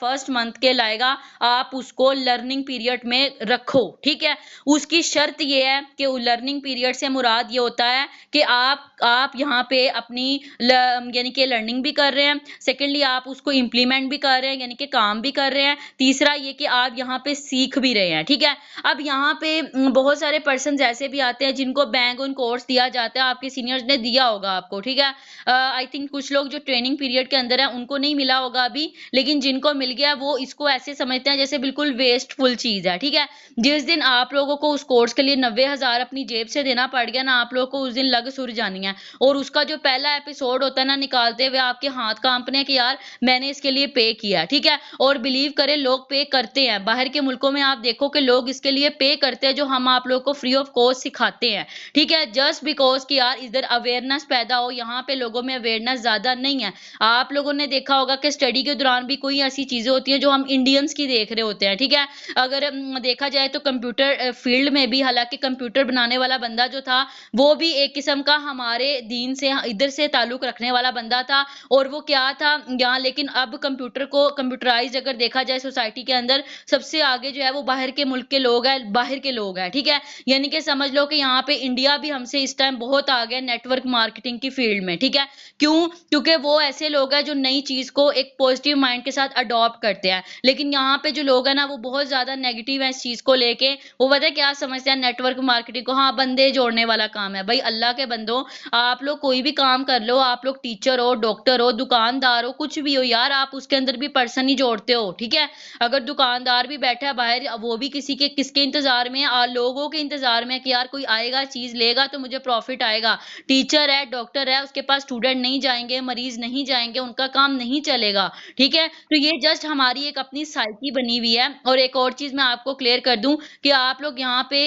First month के लाएगा, आप उसको लर्निंग पीरियड में रखो, ठीक है। उसकी शर्त ये है कि लर्निंग पीरियड से मुराद ये होता है कि आप यहाँ पे अपनी यानी कि लर्निंग भी कर रहे हैं, सेकेंडली आप उसको इम्प्लीमेंट भी कर रहे हैं यानी कि काम भी कर रहे हैं, तीसरा ये कि आप यहाँ पे सीख भी रहे हैं, ठीक है। अब यहाँ पे बहुत सारे पर्सन ऐसे भी आते हैं जिनको बैंक ऑन कोर्स दिया जाता है, आपके सीनियर्स ने दिया होगा आपको, ठीक है। आई थिंक कुछ लोग जो ट्रेनिंग पीरियड के अंदर है उनको नहीं मिला होगा अभी, लेकिन जिनको मिल गया वो इसको ऐसे समझते हैं जैसे बिल्कुल वेस्टफुल चीज है, ठीक है। जिस दिन आप लोगों को उस कोर्स के लिए 90,000 अपनी जेब से देना पड़ गया ना, आप लोगों को उस दिन लग सुर जानी है। और उसका जो पहला एपिसोड होता है ना, निकालते हुए आपके हाथ कांपने हैं कि यार मैंने इसके लिए पे किया, ठीक है। और बिलीव करें लोग पे करते हैं, बाहर के मुल्कों में आप देखो कि लोग इसके लिए पे करते हैं जो हम आप लोगों को फ्री ऑफ कॉस्ट सिखाते हैं, ठीक है। जस्ट बिकॉज कि यार इधर अवेयरनेस पैदा हो, यहाँ पे लोगों में अवेयरनेस ज्यादा नहीं है। आप लोगों ने देखा होगा कि स्टडी के दौरान भी कोई ऐसी चीजें होती हैं जो हम इंडियंस की देख रहे होते हैं, ठीक है। अगर देखा जाए तो कंप्यूटर फील्ड में भी, हालांकि कंप्यूटर बनाने वाला बंदा जो था वो भी एक किस्म का हमारे दीन से इधर से ताल्लुक रखने वाला बंदा था, और वो क्या था यहाँ, लेकिन अब कंप्यूटर को कंप्यूटराइज अगर देखा जाए सोसाइटी के अंदर सबसे आगे जो है वो बाहर के मुल्क के लोग हैं, बाहर के लोग हैं, ठीक है। यानी कि समझ लो कि यहाँ पे इंडिया भी हमसे इस टाइम बहुत आगे है नेटवर्क मार्केटिंग की फील्ड में, ठीक है। क्यों? क्योंकि वो ऐसे लोग हैं जो नई चीज को एक पॉजिटिव माइंड के साथ अडॉप्ट करते हैं, लेकिन यहाँ पे जो लोग हैं ना वो बहुत ज्यादा नेगेटिव है इस चीज को लेके। वो पता है क्या समझते हैं नेटवर्क मार्केटिंग को, हाँ बंदे जोड़ने वाला काम है। भाई अल्लाह के बंदो, आप लोग कोई भी काम कर लो, आप लोग टीचर हो, डॉक्टर हो, दुकानदार हो, कुछ भी हो यार, आप उसके अंदर भी पर्सन ही जोड़ते हो, ठीक है। अगर दुकानदार भी बैठा है बाहर, वो भी किसके इंतजार में है, लोगों के इंतजार में कि यार कोई आएगा चीज लेगा तो मुझे प्रॉफिट आएगा। टीचर है, डॉक्टर है, उसके पास स्टूडेंट नहीं जाएंगे, मरीज नहीं जाएंगे, उनका काम नहीं चलेगा, ठीक है। तो ये जस्ट हमारी एक अपनी साइकी बनी हुई है। और एक और चीज मैं आपको क्लियर कर दूं कि आप लोग यहाँ पे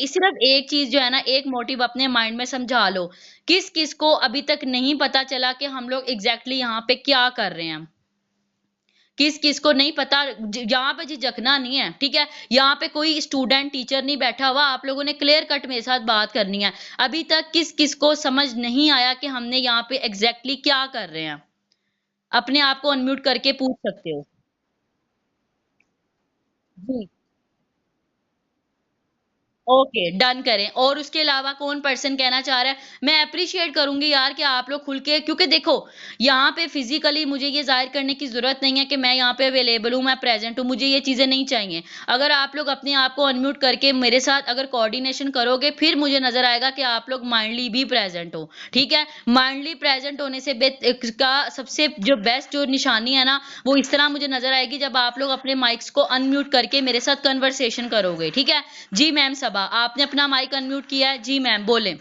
सिर्फ एक चीज जो है ना, एक मोटिव अपने माइंड में समझा लो, किस किस को अभी तक नहीं पता चला कि हम लोग एग्जैक्टली यहाँ पे क्या कर रहे हैं, किस किस को नहीं पता। यहाँ पे झिझकना नहीं है, ठीक है। यहाँ पे कोई स्टूडेंट टीचर नहीं बैठा हुआ, आप लोगों ने क्लियर कट मेरे साथ बात करनी है। अभी तक किस किस को समझ नहीं आया कि हमने यहाँ पे एग्जैक्टली क्या कर रहे हैं, अपने आप को अनम्यूट करके पूछ सकते हो। जी, ओके डन करें। और उसके अलावा कौन पर्सन कहना चाह रहा है? मैं अप्रिशिएट करूंगी यार कि आप लोग खुल के, क्योंकि देखो यहाँ पे फिजिकली मुझे ये जाहिर करने की जरूरत नहीं है कि मैं यहाँ पे अवेलेबल हूँ, मैं प्रेजेंट हूँ, मुझे ये चीजें नहीं चाहिए। अगर आप लोग अपने आप को अनम्यूट करके मेरे साथ अगर कोऑर्डिनेशन करोगे, फिर मुझे नजर आएगा कि आप लोग माइंडली भी प्रेजेंट हो, ठीक है। माइंडली प्रेजेंट होने से का सबसे जो बेस्ट जो निशानी है ना, वो इस तरह मुझे नजर आएगी जब आप लोग अपने माइक्स को अनम्यूट करके मेरे साथ कन्वर्सेशन करोगे, ठीक है। जी मैम सबा, आपने अपना माइक अनम्यूट किया है, जी मैम बोलें।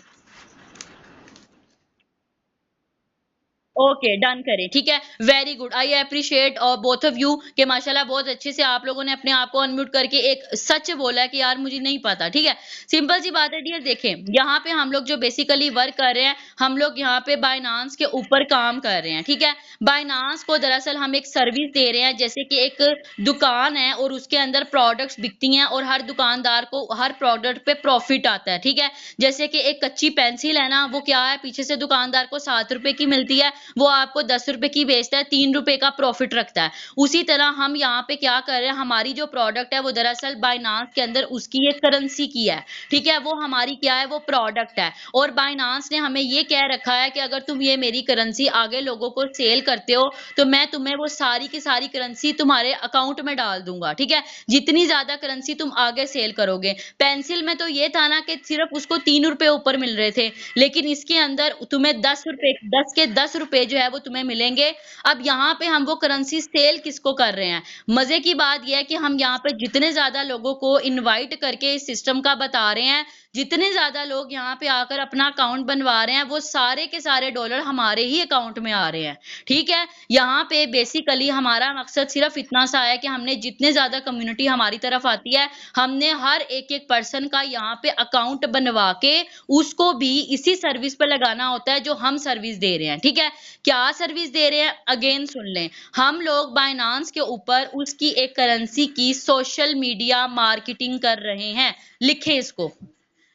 ओके डन करें, ठीक है। वेरी गुड, आई अप्रिशिएट और बोथ ऑफ यू कि माशाल्लाह बहुत अच्छे से आप लोगों ने अपने आप को अनम्यूट करके एक सच बोला है कि यार मुझे नहीं पता, ठीक है। सिंपल सी बात है डियर, देखें यहाँ पे हम लोग जो बेसिकली वर्क कर रहे हैं, हम लोग यहाँ पे बाइनांस के ऊपर काम कर रहे हैं, ठीक है। बाइनांस को दरअसल हम एक सर्विस दे रहे हैं, जैसे कि एक दुकान है और उसके अंदर प्रोडक्ट्स बिकती हैं और हर दुकानदार को हर प्रोडक्ट पे प्रॉफिट आता है, ठीक है। जैसे कि एक कच्ची पेंसिल है ना, वो क्या है, पीछे से दुकानदार को 7 रुपए की मिलती है, वो आपको 10 रुपए की बेचता है, 3 रुपए का प्रॉफिट रखता है। उसी तरह हम यहाँ पे क्या कर रहे हैं, हमारी जो प्रोडक्ट है वो दरअसल बाइनांस के अंदर उसकी एक करेंसी की है, ठीक है। वो हमारी क्या है, वो प्रोडक्ट है। और बाइनांस ने हमें ये कह रखा है कि अगर तुम ये मेरी करेंसी आगे लोगों को सेल करते हो तो मैं तुम्हें वो सारी की सारी करेंसी तुम्हारे अकाउंट में डाल दूंगा, ठीक है। जितनी ज्यादा करेंसी तुम आगे सेल करोगे। पेंसिल में तो ये था ना कि सिर्फ उसको 3 रुपए ऊपर मिल रहे थे, लेकिन इसके अंदर तुम्हें 10 रुपए, 10 के 10 रुपए जो है वो तुम्हें मिलेंगे। अब यहाँ पे हम वो करेंसी सेल किसको कर रहे हैं? मजे की बात यह है कि हम यहाँ पे जितने ज्यादा लोगों को इनवाइट करके इस सिस्टम का बता रहे हैं, जितने ज्यादा लोग यहाँ पे आकर अपना अकाउंट बनवा रहे हैं, वो सारे के सारे डॉलर हमारे ही अकाउंट में आ रहे हैं, ठीक है। यहाँ पे बेसिकली हमारा मकसद सिर्फ इतना सा है कि हमने जितने ज्यादा कम्युनिटी हमारी तरफ आती है, हमने हर एक एक पर्सन का यहाँ पे अकाउंट बनवा के उसको भी इसी सर्विस पे लगाना होता है जो हम सर्विस दे रहे हैं, ठीक है। क्या सर्विस दे रहे हैं, अगेन सुन लें। हम लोग बाइनांस के ऊपर उसकी एक करेंसी की सोशल मीडिया मार्केटिंग कर रहे हैं। लिखें इसको,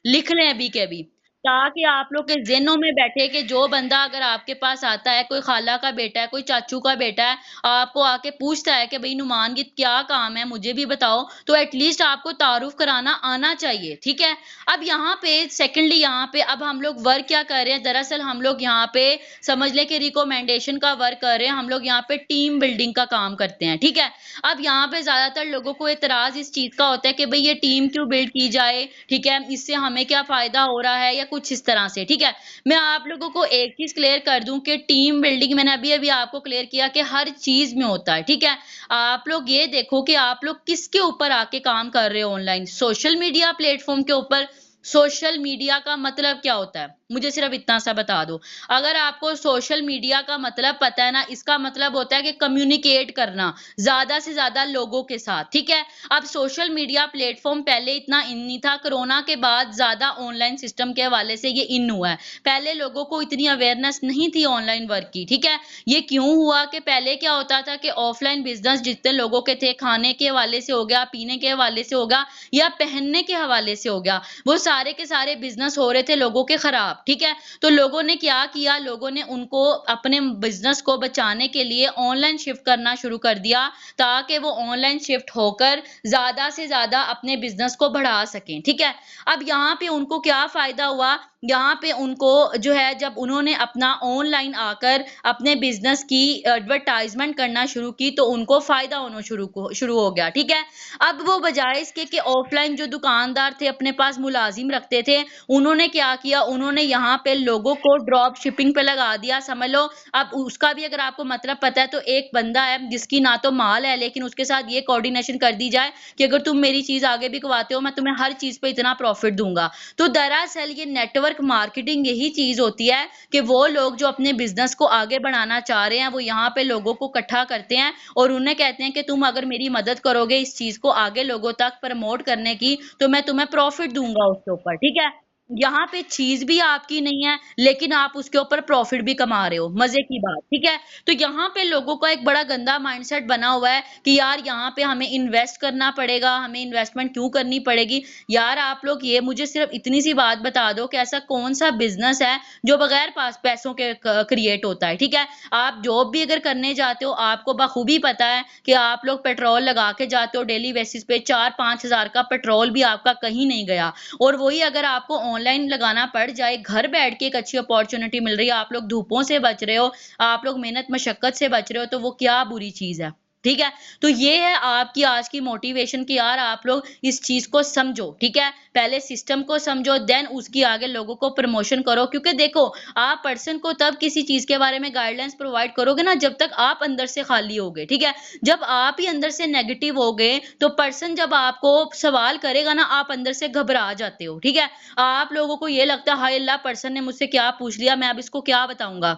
लिख लें अभी के अभी। ताकि आप लोग के ज़हनों में बैठे कि जो बंदा अगर आपके पास आता है, कोई खाला का बेटा है, कोई चाचू का बेटा है, आपको आके पूछता है कि भई नुमान ये क्या काम है, मुझे भी बताओ, तो एटलीस्ट आपको तारुफ़ कराना आना चाहिए, ठीक है? अब यहाँ पे सेकंडली यहाँ पे अब हम लोग वर्क क्या कर रहे हैं, दरअसल हम लोग यहाँ पे समझ लें कि रिकमेंडेशन का वर्क कर रहे हैं, हम लोग यहाँ पे टीम बिल्डिंग का काम करते हैं, ठीक है? अब यहाँ पे ज़्यादातर लोगों को एतराज़ इस चीज़ का होता है कि भई ये टीम क्यों बिल्ड की जाए, ठीक है? इससे हमें क्या फ़ायदा हो रहा है या कुछ इस तरह से, ठीक है? मैं आप लोगों को एक चीज़ क्लियर कर दूँ कि टीम बिल्डिंग मैंने अभी-अभी आपको क्लियर किया कि हर चीज़ में होता है, ठीक है? आप लोग ये देखो कि आप लोग किसके ऊपर आके काम कर रहे हो ऑनलाइन, सोशल मीडिया प्लेटफ़ॉर्म के ऊपर। सोशल मीडिया का मतलब क्या होता है? मुझे सिर्फ़ इतना सा बता दो। अगर आपको सोशल मीडिया का मतलब पता है ना, इसका मतलब होता है कि कम्युनिकेट करना, ज़्यादा से ज़्यादा लोगों के साथ, ठीक है? अब सोशल मीडिया प्लेटफ़ॉर्म पहले इतना इन नहीं था, कोरोना के बाद ज़्यादा ऑनलाइन सिस्टम के हवाले से ये इन हुआ है। पहले लोगों को इतनी अवेयरनेस नहीं थी ऑनलाइन वर्क की, ठीक है? ये क्यों हुआ कि पहले क्या होता था कि ऑफ़लाइन बिज़नेस जितने लोगों के थे, खाने के हवाले से हो गया, पीने के हवाले से होगा या पहनने के हवाले से हो गया, वो सारे के सारे बिज़नेस हो रहे थे लोगों के खराब, ठीक है? तो लोगों ने क्या किया, लोगों ने उनको अपने बिज़नेस को बचाने के लिए ऑनलाइन शिफ्ट करना शुरू कर दिया, ताकि वो ऑनलाइन शिफ्ट होकर ज़्यादा से ज़्यादा अपने बिज़नेस को बढ़ा सकें, ठीक है? अब यहाँ पे उनको क्या फ़ायदा हुआ, यहाँ पे उनको जो है जब उन्होंने अपना ऑनलाइन आकर अपने बिज़नेस की एडवर्टाइज़मेंट करना शुरू की, तो उनको फ़ायदा होना शुरू हो गया, ठीक है? अब वो बजाए इसके कि ऑफ़लाइन जो दुकानदार थे अपने पास मुलाज़िम रखते थे, उन्होंने क्या किया, उन्होंने यहाँ पे लोगों को ड्रॉप शिपिंग पे लगा दिया, समझ लो। अब उसका भी अगर आपको मतलब पता है, तो एक बंदा है जिसकी ना तो माल है, लेकिन उसके साथ ये कोऑर्डिनेशन कर दी जाए कि अगर तुम मेरी चीज़ आगे बिकवाते हो, मैं तुम्हें हर चीज़ पे इतना प्रॉफ़िट दूँगा। तो दरअसल ये नेटवर्क मार्केटिंग यही चीज़ होती है कि वो लोग जो अपने बिज़नेस को आगे बढ़ाना चाह रहे हैं, वो यहाँ पे लोगों को इकट्ठा करते हैं और उन्हें कहते हैं कि तुम अगर मेरी मदद करोगे इस चीज़ को आगे लोगों तक प्रमोट करने की, तो मैं तुम्हें प्रॉफ़िट दूँगा उसके ऊपर, ठीक है? यहाँ पे चीज़ भी आपकी नहीं है, लेकिन आप उसके ऊपर प्रॉफ़िट भी कमा रहे हो, मज़े की बात, ठीक है? तो यहाँ पे लोगों का एक बड़ा गंदा माइंडसेट बना हुआ है कि यार यहाँ पे हमें इन्वेस्ट करना पड़ेगा, हमें इन्वेस्टमेंट क्यों करनी पड़ेगी? यार आप लोग ये मुझे सिर्फ़ इतनी सी बात बता दो कि ऐसा कौन-सा बिज़नेस है जो बगैर पास पैसों के क क्रिएट होता है, ठीक है? आप जॉब भी अगर करने जाते हो, आपको बखूबी पता है कि आप लोग पेट्रोल लगा के जाते हो डेली बेसिस पे 4-5 हज़ार का पेट्रोल भी आपका कहीं नहीं गया। और वही अगर आपको ऑनलाइन लगाना पड़ जाए, घर बैठ के एक अच्छी अपॉर्च्युनिटी मिल रही है, आप लोग धूपों से बच रहे हो, आप लोग मेहनत मशक्कत से बच रहे हो, तो वो क्या बुरी चीज़ है, ठीक है? तो ये है आपकी आज की मोटिवेशन कि यार आप लोग इस चीज़ को समझो, ठीक है? पहले सिस्टम को समझो, देन उसकी आगे लोगों को प्रमोशन करो, क्योंकि देखो, आप पर्सन को तब किसी चीज़ के बारे में गाइडलाइंस प्रोवाइड करोगे ना, जब तक आप अंदर से खाली होगे, ठीक है? जब आप ही अंदर से नेगेटिव होगे, तो पर्सन जब आपको सवाल करेगा ना, आप अंदर से घबरा जाते हो, ठीक है? आप लोगों को ये लगता है, हाय अल्लाह! पर्सन ने मुझसे क्या पूछ लिया, मैं अब इसको क्या बताऊँगा?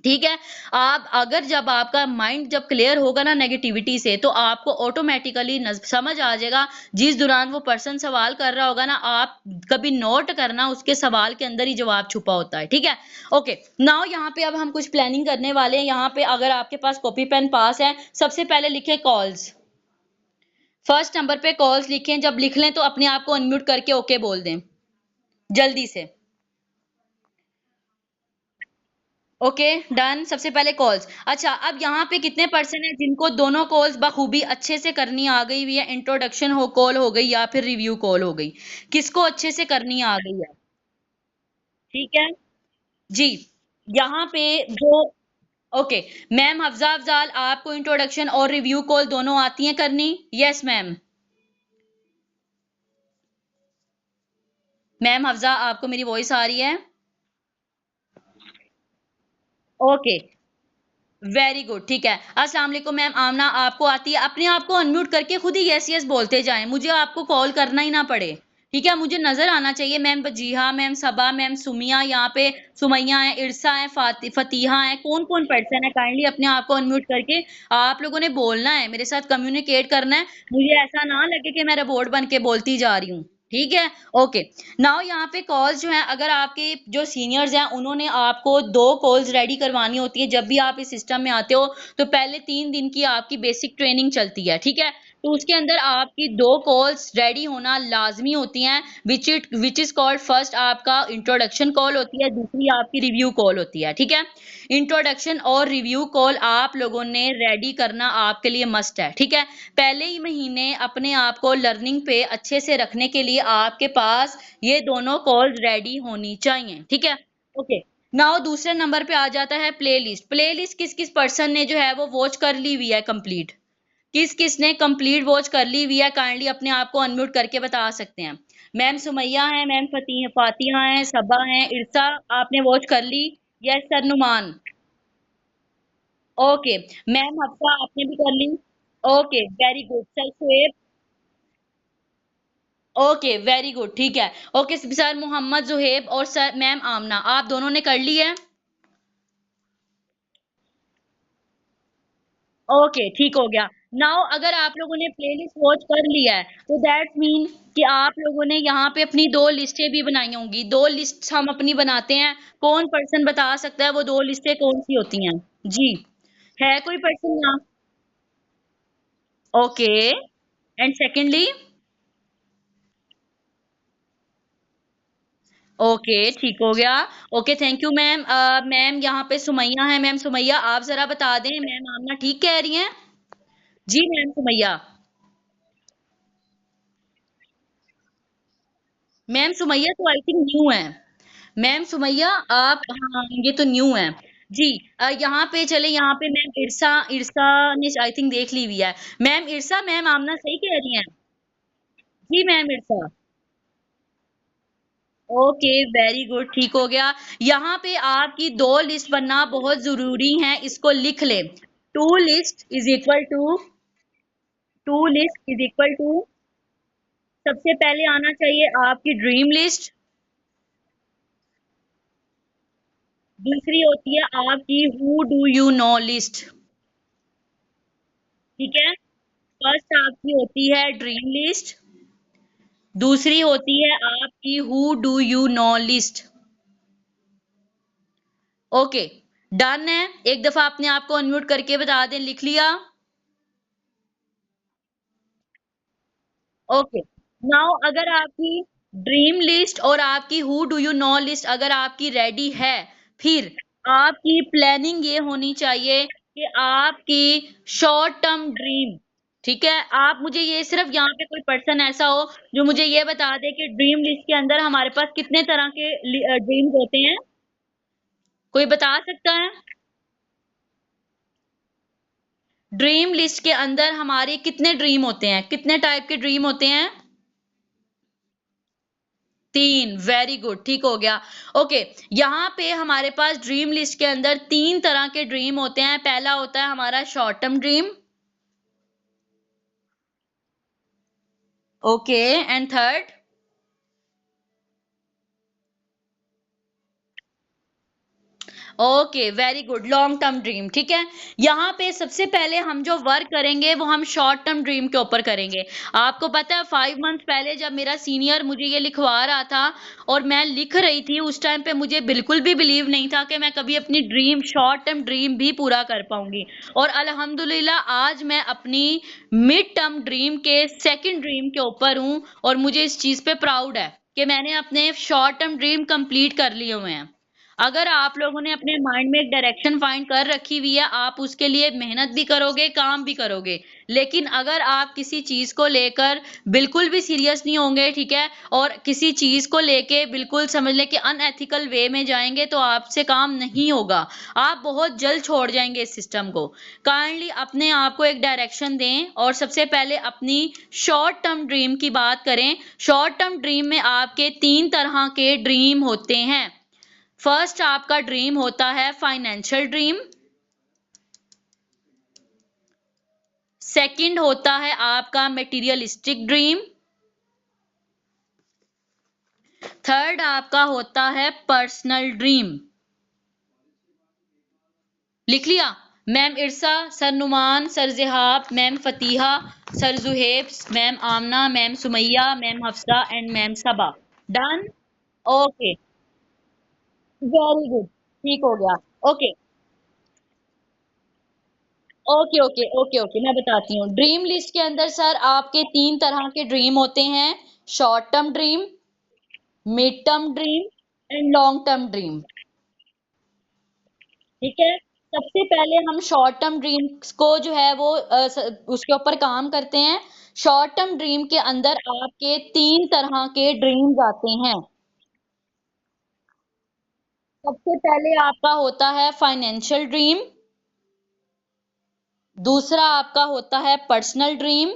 ठीक है? आप अगर जब आपका माइंड जब क्लियर होगा ना नेगेटिविटी से, तो आपको ऑटोमैटिकली समझ आ जाएगा, जिस दौरान वो पर्सन सवाल कर रहा होगा ना, आप कभी नोट करना उसके सवाल के अंदर ही जवाब छुपा होता है, ठीक है? ओके, नाउ यहाँ पे अब हम कुछ प्लानिंग करने वाले हैं। यहाँ पे अगर आपके पास कॉपी पेन पास है, सबसे पहले लिखें कॉल्स। फर्स्ट नंबर पे कॉल्स लिखें, जब लिख लें तो अपने आप को अनम्यूट करके ओके बोल दें, जल्दी से। Okay, done. सबसे पहले कॉल्स। अच्छा, अब यहाँ पे कितने पर्सन हैं जिनको दोनों कॉल्स बखूबी अच्छे से करनी आ गई हुई है? इंट्रोडक्शन हो कॉल हो गई या फिर रिव्यू कॉल हो गई? किसको अच्छे से करनी आ गई है? ठीक है? जी। यहाँ पे जो ओके, मैम हफ्ज़ा अफ़ज़ाल आपको इंट्रोडक्शन और रिव्यू कॉल दोनों आती हैं करनी? Yes ma'am. मैम हफ्ज़ा आपको मेरी वॉइस आ रही है? ओके। वेरी गुड, ठीक है। अस्सलाम वालेकुम मैम, आमना आपको आती है? अपने आप को अनम्यूट करके खुद ही यस यस बोलते जाएँ, मुझे आपको कॉल करना ही ना पड़े, ठीक है? मुझे नज़र आना चाहिए मैम बजीहा मैम, सबा मैम, सुमिया यहाँ पे सुमैया है, इरसा है, फतीहा है, कौन-कौन पर्सन है काइंडली अपने आप को अनम्यूट करके आप लोगों ने बोलना है, मेरे साथ कम्युनिकेट करना है, मुझे ऐसा ना लगे कि मैं रोबोट बन के बोलती जा रही हूँ, ठीक है? ओके। नाउ यहाँ पे कॉल्स जो हैं अगर आपके जो सीनियर्स हैं उन्होंने आपको 2 कॉल्स रेडी करवानी होती है जब भी आप इस सिस्टम में आते हो तो पहले 3 दिन की आपकी बेसिक ट्रेनिंग चलती है, ठीक है? तो उसके अंदर आपकी 2 कॉल्स रेडी होना लाज़मी होती हैं, व्हिच इज़ कॉल्ड फर्स्ट आपका इंट्रोडक्शन कॉल होती है, दूसरी आपकी रिव्यू कॉल होती है, ठीक है? इंट्रोडक्शन और रिव्यू कॉल आप लोगों ने रेडी करना आपके लिए मस्ट है, ठीक है? पहले ही महीने अपने आप को लर्निंग पे अच्छे से रखने के लिए आपके पास ये दोनों कॉल्स रेडी होनी चाहिए, ठीक है? ओके, नाउ दूसरे नंबर पे आ जाता है प्लेलिस्ट। प्लेलिस्ट किस-किस पर्सन ने जो है वो वॉच कर ली हुई है कंप्लीट? किस-किस ने कंप्लीट वॉच कर ली हुई है? काइंडली अपने आप को अनम्यूट करके बता सकते हैं। मैम सुमैया हैं, मैम फातिहा हैं, सबा हैं, इरसा आपने वॉच कर ली? Yes sir Numan. Okay, ma'am Hafsa आपने भी कर ली? Okay, very good. Sir Shuaib? Okay, very good, ठीक है। ओके सर मोहम्मद जुहेब और सर मैम आमना आप दोनों ने कर ली है? ओके, ठीक हो गया। नाउ अगर आप लोगों ने प्लेलिस्ट वॉच कर लिया है, तो दैट्स मीन कि आप लोगों ने यहाँ पे अपनी 2 लिस्टें भी बनाई होंगी। 2 लिस्ट्स हम अपनी बनाते हैं। कौन पर्सन बता सकता है वो 2 लिस्टें कौन-सी होती हैं? जी, है कोई पर्सन यहाँ? Okay, and secondly? ओके, ठीक हो गया। Okay, thank you ma'am. Ma'am यहाँ पे सुमैया हैं, मैम सुमैया आप ज़रा बता दें मैम आमना ठीक कह रही हैं? जी, मैम सुमैया। मैम सुमैया तो आई थिंक न्यू है। मैम सुमैया आप हाँ, ये तो न्यू है। जी यहाँ पे चले यहाँ पे मैम इरसा इरसा ने आई थिंक देख ली हुई है। मैम इरसा मैम आमना सही कह रही हैं? जी मैम इरसा। ओके, वेरी गुड, ठीक हो गया। यहाँ पे आपकी 2 लिस्ट बनना बहुत ज़रूरी है, इसको लिख लें। To list is equal to सबसे पहले आना चाहिए आपकी ड्रीम लिस्ट, दूसरी होती है आपकी who do you know list, ठीक है? फर्स्ट आपकी होती है ड्रीम लिस्ट, दूसरी होती है आपकी who do you know list. Okay, done है। एक दफा अपने आप को अनम्यूट करके बता दें, लिख लिया? ओके, नाउ अगर आपकी ड्रीम लिस्ट और आपकी who do you know list अगर आपकी रेडी है, फिर आपकी प्लानिंग ये होनी चाहिए कि आपकी शॉर्ट टर्म ड्रीम, ठीक है? आप मुझे ये सिर्फ यहाँ पे कोई पर्सन ऐसा हो जो मुझे ये बता दे कि ड्रीम लिस्ट के अंदर हमारे पास कितने तरह के ड्रीम्स होते हैं? कोई बता सकता है? ड्रीम लिस्ट के अंदर हमारे कितने ड्रीम होते हैं? कितने टाइप के ड्रीम होते हैं? 3, वेरी गुड, ठीक हो गया। ओके, यहाँ पे हमारे पास ड्रीम लिस्ट के अंदर 3 तरह के ड्रीम होते हैं। पहला होता है हमारा short term dream, okay, and third? Okay, very good, long term dream, ठीक है? यहाँ पे सबसे पहले हम जो वर्क करेंगे वो हम शॉर्ट टर्म ड्रीम के ऊपर करेंगे। आपको पता है 5 मंथ पहले जब मेरा सीनियर मुझे ये लिखवा रहा था और मैं लिख रही थी, उस टाइम पे मुझे बिल्कुल भी बिलीव नहीं था कि मैं कभी अपनी ड्रीम शॉर्ट टर्म ड्रीम भी पूरा कर पाऊंगी। और अल्हम्दुलिल्लाह आज मैं अपनी मिड टर्म ड्रीम के सेकंड ड्रीम के ऊपर हूँ और मुझे इस चीज पे प्राउड है कि मैंने अपने शॉर्ट टर्म ड्रीम कंप्लीट कर लिए हुए हैं। अगर आप लोगों ने अपने माइंड में एक डायरेक्शन फाइंड कर रखी हुई है, आप उसके लिए मेहनत भी करोगे, काम भी करोगे। लेकिन अगर आप किसी चीज़ को लेकर बिल्कुल भी सीरियस नहीं होंगे, ठीक है? और किसी चीज़ को लेके बिल्कुल समझ लें कि अनएथिकल वे में जाएँगे, तो आपसे काम नहीं होगा। आप बहुत जल्द छोड़ जाएँगे इस सिस्टम को। काइंडली अपने आप को एक डायरेक्शन दें और सबसे पहले अपनी शॉर्ट टर्म ड्रीम की बात करें। शॉर्ट टर्म ड्रीम में आपके 3 तरह के ड्रीम होते हैं। फर्स्ट आपका ड्रीम होता है फाइनेंशियल ड्रीम, सेकंड होता है आपका मटेरियलिस्टिक ड्रीम, थर्ड आपका होता है पर्सनल ड्रीम। लिख लिया? Ma'am Irsa, sir Numan, sir Zihab, ma'am Fatiha, sir Zuhaib, ma'am Amna, ma'am Sumaiya, ma'am Hafsa and ma'am Saba. Done? Okay, very good, ठीक हो गया। Okay, okay okay okay okay, मैं बताती हूँ। ड्रीम लिस्ट के अंदर सर आपके 3 तरह के ड्रीम होते हैं, short term dream, mid term dream and long term dream. ठीक है, सबसे पहले हम शॉर्ट टर्म ड्रीम्स को जो है वो उसके ऊपर काम करते हैं। शॉर्ट टर्म ड्रीम के अंदर आपके 3 तरह के ड्रीम्स आते हैं। सबसे पहले आपका होता है फाइनेंशियल ड्रीम, दूसरा आपका होता है personal dream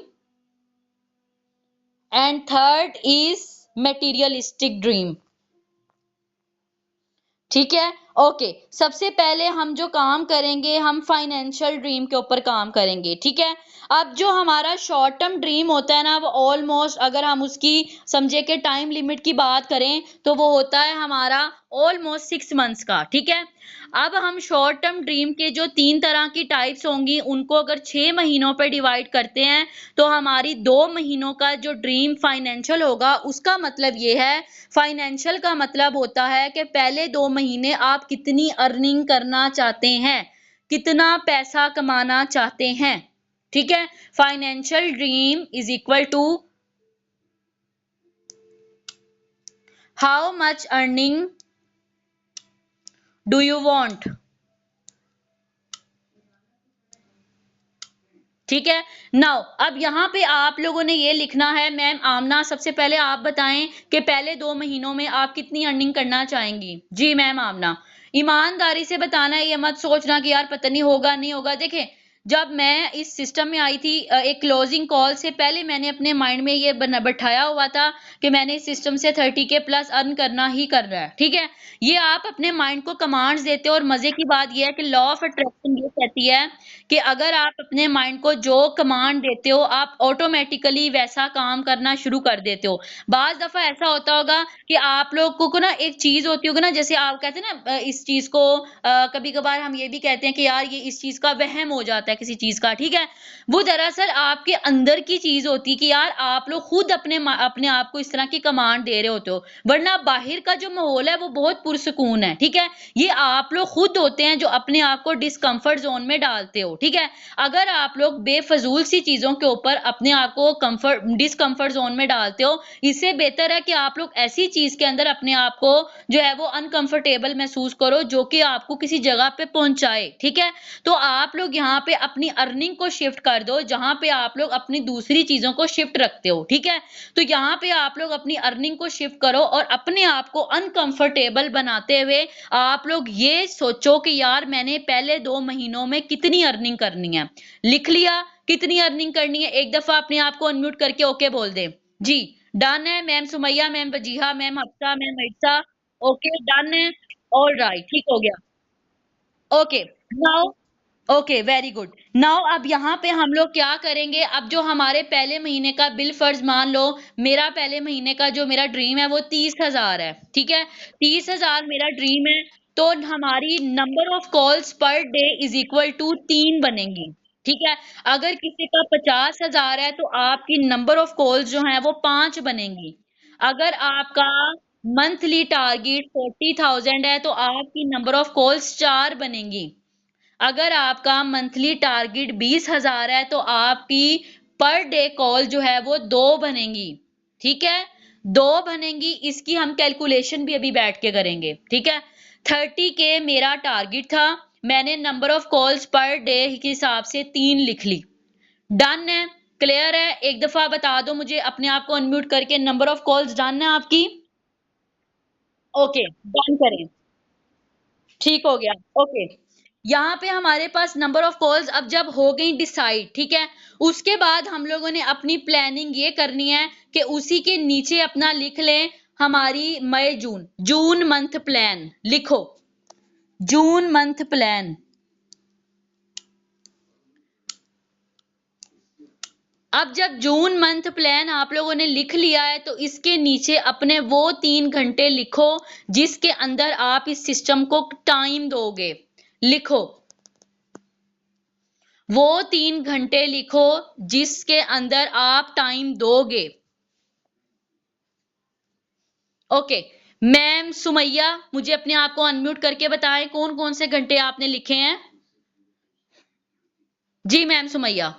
and third is materialistic dream. ठीक है, ओके। सबसे पहले हम जो काम करेंगे, हम फाइनेंशियल ड्रीम के ऊपर काम करेंगे। ठीक है, अब जो हमारा शॉर्ट टर्म ड्रीम होता है ना, वो ऑलमोस्ट अगर हम उसकी समझे कि टाइम लिमिट की बात करें तो वो होता है हमारा ऑलमोस्ट 6 मंथ्स का। ठीक है, अब हम शॉर्ट टर्म ड्रीम के जो 3 तरह की टाइप्स होंगी उनको अगर 6 महीनों पर डिवाइड करते हैं तो हमारी 2 महीनों का जो ड्रीम फाइनेंशियल होगा, उसका मतलब ये है, फाइनेंशियल का मतलब होता है कि पहले 2 महीने आप कितनी अर्निंग करना चाहते हैं, कितना पैसा कमाना चाहते हैं। ठीक है, financial dream is equal to how much earning do you want. ठीक है, नाउ अब यहाँ पे आप लोगों ने ये लिखना है, मैम आमना सबसे पहले आप बताएं कि पहले 2 महीनों में आप कितनी अर्निंग करना चाहेंगी। जी मैम आमना, ईमानदारी से बताना है, ये मत सोचना कि यार पता नहीं होगा नहीं होगा। देखें, जब मैं इस सिस्टम में आई थी एक क्लोजिंग कॉल से पहले मैंने अपने माइंड में ये बैठाया हुआ था कि मैंने इस सिस्टम से 30K प्लस अर्न करना ही करना है। ठीक है, ये आप अपने माइंड को कमांड्स देते हो, और मजे की बात ये है कि लॉ ऑफ अट्रैक्शन ये कहती है कि अगर आप अपने माइंड को जो कमांड देते हो, आप ऑटोमेटिकली वैसा काम करना शुरू कर देते हो। बाज दफा ऐसा होता होगा कि आप लोगों को ना एक चीज होती होगी ना, जैसे आप कहते हैं ना इस चीज को कभी कभार हम ये भी कहते हैं कि यार ये इस चीज का वहम हो जाता है किसी चीज का। ठीक है, वो दरअसल आपके अंदर की चीज होती है कि यार आप लोग खुद अपने आप को इस तरह की कमांड दे रहे होते हो, वरना बाहर का जो माहौल है वो बहुत पुरसकून है। ठीक है, ये आप लोग खुद होते हैं जो अपने आप को डिस्कम्फर्ट जोन में डालते हो। ठीक है, अगर आप लोग बेफजूल सी चीजों के ऊपर अपने आप को डिस्कम्फर्ट जोन में डालते हो, इससे बेहतर है कि आप लोग ऐसी चीज के अंदर अपने आप को जो है वो अनकंफर्टेबल महसूस करो जो कि आपको किसी जगह पे पहुंचाए। ठीक है, तो आप लोग यहाँ पे अपनी अर्निंग को शिफ्ट कर दो जहां पे आप लोग अपनी दूसरी चीजों को शिफ्ट रखते हो। ठीक है, तो यहाँ पे आप लोग अपनी अर्निंग को शिफ्ट करो और अपने आप को अनकंफर्टेबल बनाते हुए आप लोग ये सोचो कि यार मैंने पहले 2 महीनों में कितनी अर्निंग करनी है। लिख लिया कितनी अर्निंग करनी है, एक दफा अपने आप को अनम्यूट करके ओके बोल दे। जी डन है ma'am Sumaiya, ma'am Wajiha, ma'am Hafsa, ma'am Isa. Okay done है, ऑल राइट, ठीक हो गया। Okay now, okay very good. Now अब यहाँ पे हम लोग क्या करेंगे, अब जो हमारे पहले महीने का बिल फर्ज मान लो, मेरा पहले महीने का जो मेरा ड्रीम है वो 30,000 है। ठीक है, 30,000 मेरा ड्रीम है, तो हमारी number of calls per day is equal to 3 बनेंगी। ठीक है, अगर किसी का 50,000 है तो आपकी नंबर ऑफ कॉल्स जो है वो 5 बनेंगी। अगर आपका मंथली टारगेट 40,000 है तो आपकी नंबर ऑफ कॉल्स 4 बनेंगी। अगर आपका मंथली टारगेट 20,000 है तो आपकी पर डे कॉल जो है वो 2 बनेंगी। ठीक है, 2 बनेंगी, इसकी हम कैलकुलेशन भी अभी बैठ के करेंगे। ठीक है, 30K मेरा टारगेट था, मैंने number of calls per day के हिसाब से 3 लिख ली। डन है, क्लियर है, एक दफा बता दो मुझे अपने आप को अनम्यूट करके, नंबर ऑफ कॉल्स डन है आपकी। ओके डन करें, ठीक हो गया। ओके, यहाँ पे हमारे पास नंबर ऑफ कॉल्स अब जब हो गई डिसाइड। ठीक है, उसके बाद हम लोगों ने अपनी प्लानिंग ये करनी है कि उसी के नीचे अपना लिख लें हमारी मई जून, जून मंथ प्लान लिखो, जून मंथ प्लान। अब जब जून मंथ प्लान आप लोगों ने लिख लिया है तो इसके नीचे अपने वो 3 घंटे लिखो जिसके अंदर आप इस सिस्टम को टाइम दोगे। लिखो वो 3 घंटे लिखो जिसके अंदर आप टाइम दोगे। ओके, मैम सुमैया मुझे अपने आप को अनम्यूट करके बताएं कौन कौन से घंटे आपने लिखे हैं। जी मैम सुमैया।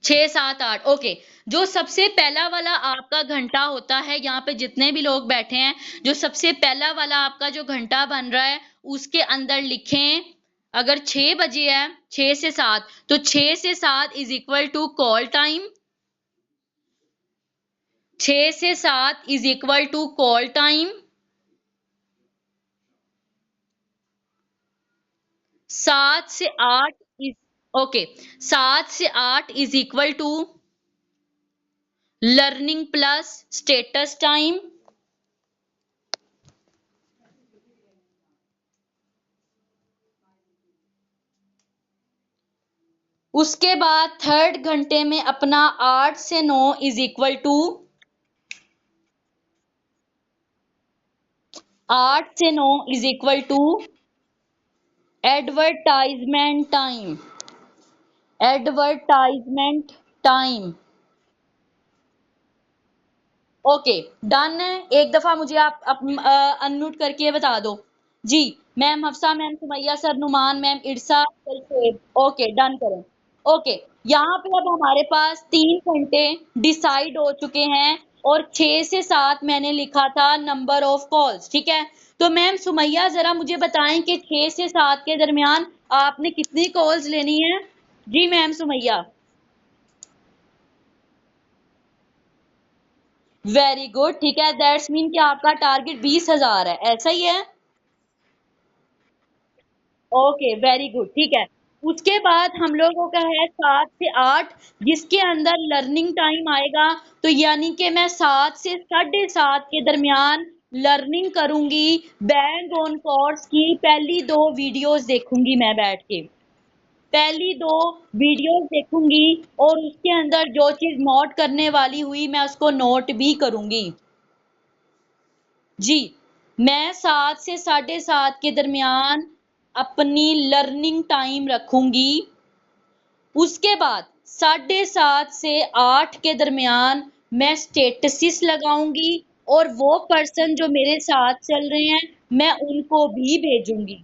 6, 7, 8 ओके। जो सबसे पहला वाला आपका घंटा होता है, यहाँ पे जितने भी लोग बैठे हैं, जो सबसे पहला वाला आपका जो घंटा बन रहा है, उसके अंदर लिखें, अगर 6 बजे है, 6 से 7, तो 6 से 7 is equal to call time, 6 से 7 is equal to call time, 7 से 8 इज़ ओके, 7 से 8 is equal to learning plus status time, उसके बाद थर्ड घंटे में अपना 8 से 9 इज इक्वल टू 8 से 9 is equal to advertisement time, advertisement time. Okay, done है। एक दफा मुझे आप अनम्यूट करके ये बता दो। जी, ma'am Hafsa, ma'am Sumaiya, sir Numan, ma'am Irsa, sir Shoaib. Okay, done करें। ओके, यहाँ पे अब हमारे पास 3 घंटे डिसाइड हो चुके हैं और 6 से 7 मैंने लिखा था नंबर ऑफ कॉल्स, ठीक है। तो मैम सुमैया जरा मुझे बताएं कि 6 से 7 के दरमियान आपने कितनी कॉल्स लेनी है। जी मैम सुमैया। वेरी गुड, ठीक है, दैट्स मीन कि आपका टारगेट 20,000 है, ऐसा ही है। ओके, वेरी गुड, ठीक है। उसके बाद हम लोगों का है 7 से 8, जिसके अंदर लर्निंग टाइम आएगा, तो यानी कि मैं 7 से 7:30 के दरमियान लर्निंग करूंगी। बैंग ऑन कोर्स की पहली 2 वीडियोस देखूंगी मैं बैठ के, पहली 2 वीडियोस देखूंगी, और उसके अंदर जो चीज नोट करने वाली हुई मैं उसको नोट भी करूंगी। जी, मैं 7 से 7:30 के दरमियान अपनी लर्निंग टाइम रखूंगी। उसके बाद 7:30 से 8 के दरमियान मैं स्टेटसिस लगाऊंगी, और वो पर्सन जो मेरे साथ चल रहे हैं मैं उनको भी भेजूंगी।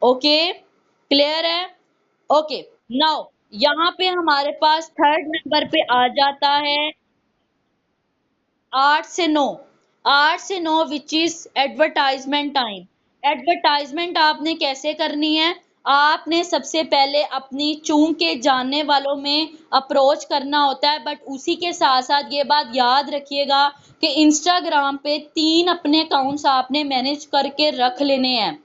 ओके, क्लियर है। ओके, नाउ यहाँ पे हमारे पास थर्ड नंबर पे आ जाता है 8 से 9, 8 से 9 which is advertisement time. Advertisement आपने कैसे करनी है, आपने सबसे पहले अपनी चूं के जानने वालों में अप्रोच करना होता है, बट उसी के साथ साथ ये बात याद रखिएगा कि इंस्टाग्राम पे 3 अपने अकाउंट्स आपने मैनेज करके रख लेने हैं,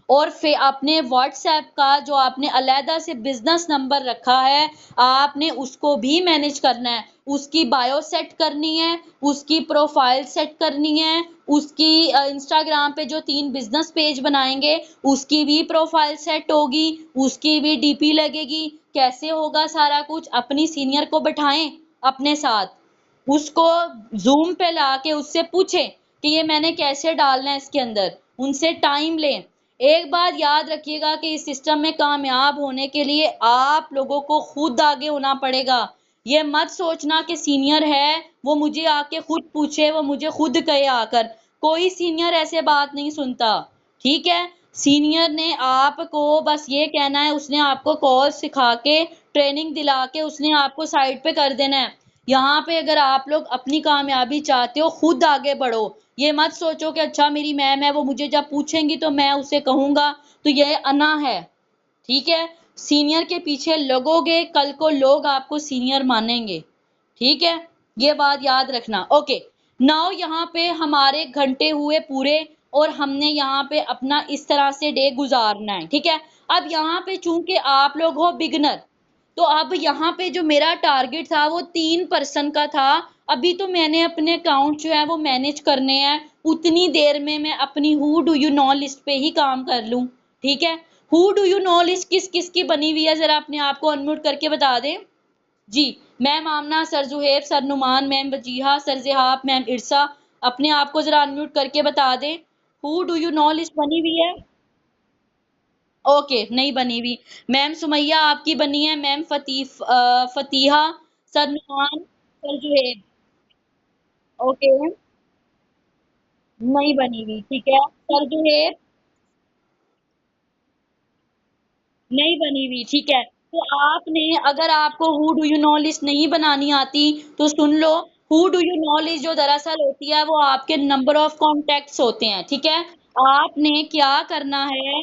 और फिर आपने व्हाट्सएप का जो आपने अलहदा से बिजनेस नंबर रखा है, आपने उसको भी मैनेज करना है। उसकी बायो सेट करनी है, उसकी प्रोफाइल सेट करनी है, उसकी इंस्टाग्राम पे जो 3 बिजनेस पेज बनाएंगे उसकी भी प्रोफाइल सेट होगी, उसकी भी डीपी लगेगी। कैसे होगा सारा कुछ, अपनी सीनियर को बिठाएं अपने साथ, उसको ज़ूम पे लाके उससे पूछें कि ये मैंने कैसे डालना है इसके अंदर, उनसे टाइम लें। एक बात याद रखिएगा कि इस सिस्टम में कामयाब होने के लिए आप लोगों को खुद आगे होना पड़ेगा। ये मत सोचना कि सीनियर है वो मुझे आके खुद पूछे, वो मुझे खुद कहे आकर, कोई सीनियर ऐसे बात नहीं सुनता, ठीक है। सीनियर ने आपको बस ये कहना है, उसने आपको कॉल सिखा के ट्रेनिंग दिला के उसने आपको साइड पे कर देना है। यहाँ पे अगर आप लोग अपनी कामयाबी चाहते हो, खुद आगे बढ़ो। ये मत सोचो कि अच्छा मेरी मैम है वो मुझे जब पूछेंगी तो मैं उसे कहूंगा, तो यह अना है, ठीक है। सीनियर के पीछे लगोगे, कल को लोग आपको सीनियर मानेंगे, ठीक है। ये बात याद रखना। ओके, नाउ यहाँ पे हमारे घंटे हुए पूरे, और हमने यहाँ पे अपना इस तरह से डे गुजारना है, ठीक है। अब यहाँ पे चूंकि आप लोग हो बिगनर, तो अब यहाँ पे जो मेरा टारगेट था वो 3 पर्सन का था। अभी तो मैंने अपने अकाउंट जो है वो मैनेज करने हैं, उतनी देर में मैं अपनी who do you know list पे ही काम कर लूं, ठीक है। Who do you know list किस किस की बनी हुई है, जरा अपने आप को अनम्यूट करके बता दें। जी, ma'am Amna, sir Zuhaib, sir Numan, ma'am Wajiha, sir Zihab, ma'am Irsa, अपने आप को जरा अनम्यूट करके बता दें। Who do you know list बनी हुई है। ओके, नहीं बनी हुई। मैम सुमैया आपकी बनी है, ma'am Fatiha, sir Numan, sir Zuhaib. Okay, नहीं बनी हुई, ठीक है। सर जोहेब नहीं बनी हुई, ठीक है। तो आपने, अगर आपको who do you know list नहीं बनानी आती तो सुन लो, who do you know list जो दरअसल होती है वो आपके नंबर ऑफ कॉन्टेक्ट्स होते हैं, ठीक है। आपने क्या करना है,